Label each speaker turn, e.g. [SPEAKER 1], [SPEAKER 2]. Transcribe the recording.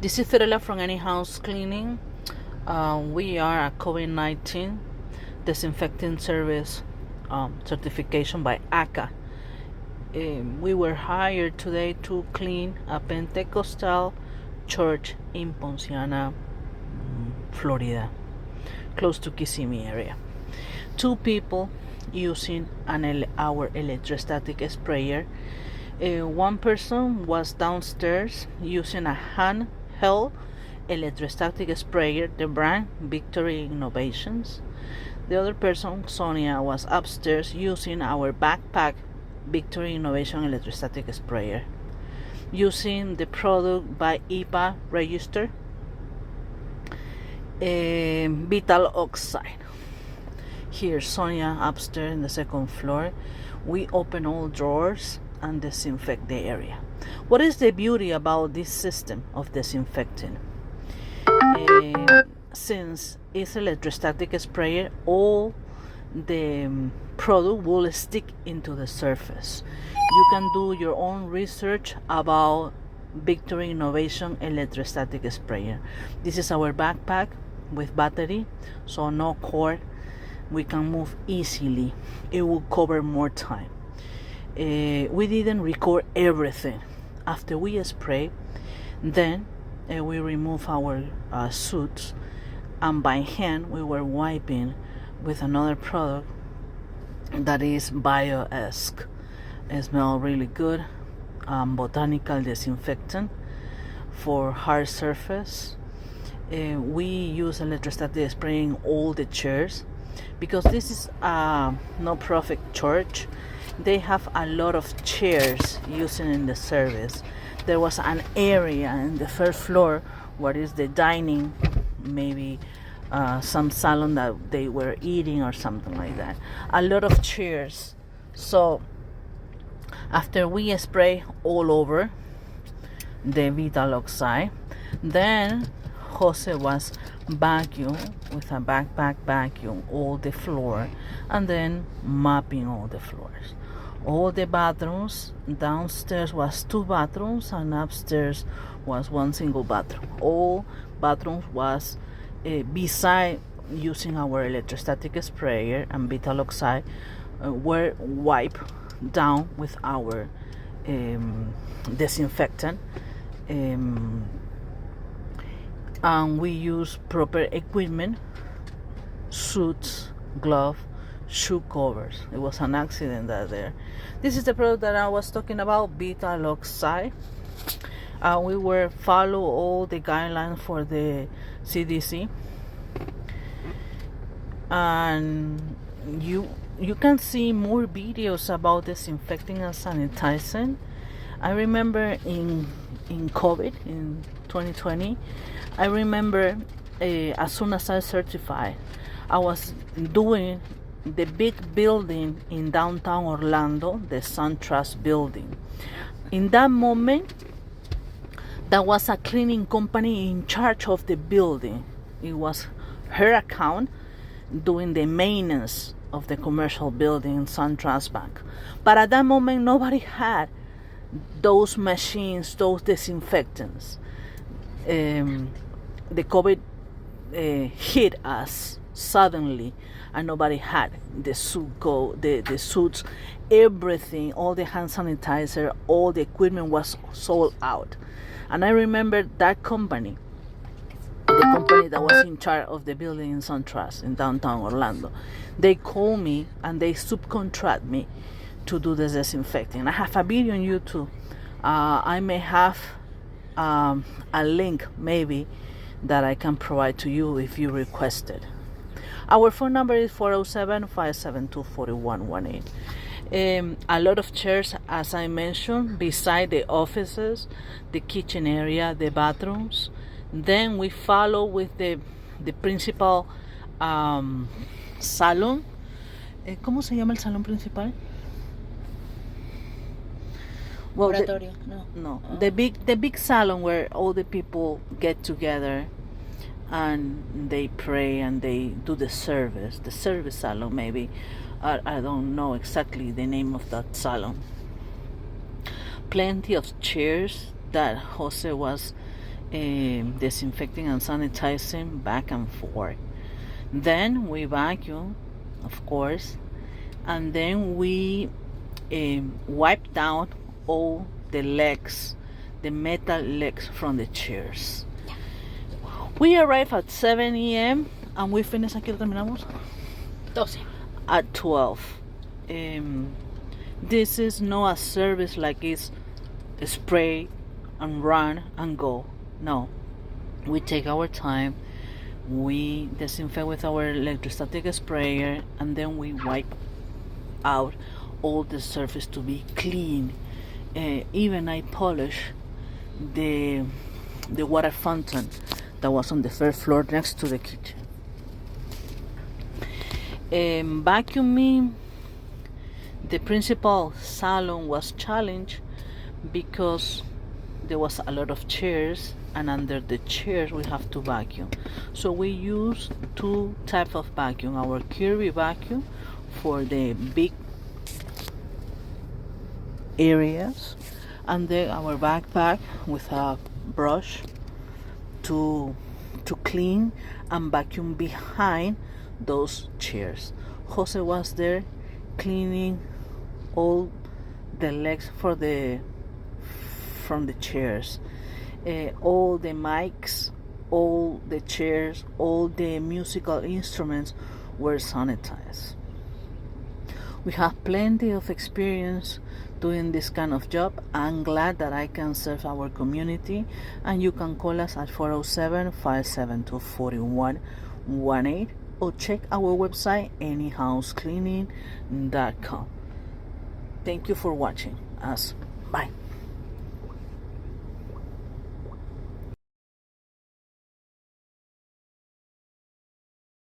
[SPEAKER 1] This is Fiorella from Any House Cleaning. We are a COVID-19 disinfecting service certification by ACA. We were hired today to clean a Pentecostal church in Ponciana, Florida, close to Kissimmee area. 2 people using our electrostatic sprayer. One person was downstairs using a handheld electrostatic sprayer, the brand Victory Innovations. The other person, Sonia, was upstairs using our backpack Victory Innovation electrostatic sprayer, using the product by EPA register, Vital Oxide. Here, Sonia upstairs in the second floor. We open all drawers and disinfect the area. What is the beauty about this system of disinfecting? Since it's electrostatic sprayer, all the product will stick into the surface. You can do your own research about Victory Innovation electrostatic sprayer. This is our backpack with battery, so no cord. We can move easily. It will cover more time. We didn't record everything. After we spray, then we remove our suits, and by hand we were wiping with another product that is bio-esque. It smells really good. Botanical disinfectant for hard surface. We use electrostatic spraying all the chairs because this is a no-profit church. They have a lot of chairs using in the service. There was an area in the first floor where is the dining, maybe some salon that they were eating or something like that. A lot of chairs. So after we spray all over the Vital Oxide, then Jose was vacuum with a backpack vacuum all the floor, and then mopping all the floors. All the bathrooms, downstairs was 2 bathrooms and upstairs was 1 single bathroom. All bathrooms was beside using our electrostatic sprayer and Vital Oxide were wiped down with our disinfectant, and we use proper equipment, suits, gloves, shoe covers. It was an accident that there. This is the product that I was talking about, Vital Oxide. We were follow all the guidelines for the CDC, and you can see more videos about disinfecting and sanitizing. I remember in COVID in 2020, I remember as soon as I certified, I was doing the big building in downtown Orlando, the SunTrust building. In that moment, there was a cleaning company in charge of the building. It was her account doing the maintenance of the commercial building in SunTrust Bank. But at that moment, nobody had those machines, those disinfectants. The COVID hit us suddenly, and nobody had the suits, everything, all the hand sanitizer, all the equipment was sold out. And I remember that company, the company that was in charge of the building in SunTrust in downtown Orlando, they called me and they subcontract me to do the disinfecting. I have a video on YouTube. I may have a link maybe that I can provide to you if you request it. Our phone number is 407-572-4118. A lot of chairs, as I mentioned, beside the offices, the kitchen area, the bathrooms. Then we follow with the principal salon. ¿Cómo se llama el salón principal? Well, no. Oh. The big salon where all the people get together and they pray and they do the service salon maybe. I don't know exactly the name of that salon. Plenty of chairs that Jose was disinfecting and sanitizing back and forth. Then we vacuum, of course, and then we wipe down all the legs, the metal legs from the chairs. We arrive at 7 a.m. and we finish, ¿a qué hora terminamos?
[SPEAKER 2] 12.
[SPEAKER 1] At 12. This is not a service like it's spray and run and go. No, we take our time, we disinfect with our electrostatic sprayer, and then we wipe out all the surface to be clean. Even I polish the water fountain that was on the first floor next to the kitchen. Vacuuming the principal salon was challenged because there was a lot of chairs, and under the chairs we have to vacuum. So we use two types of vacuum: our Kirby vacuum for the big areas, and then our backpack with a brush to clean and vacuum behind those chairs. Jose was there cleaning all the legs from the chairs, all the mics, all the chairs, all the musical instruments were sanitized. We have plenty of experience doing this kind of job. I'm glad that I can serve our community, and you can call us at 407-572-4118 or check our website anyhousecleaning.com. Thank you for watching us. Bye.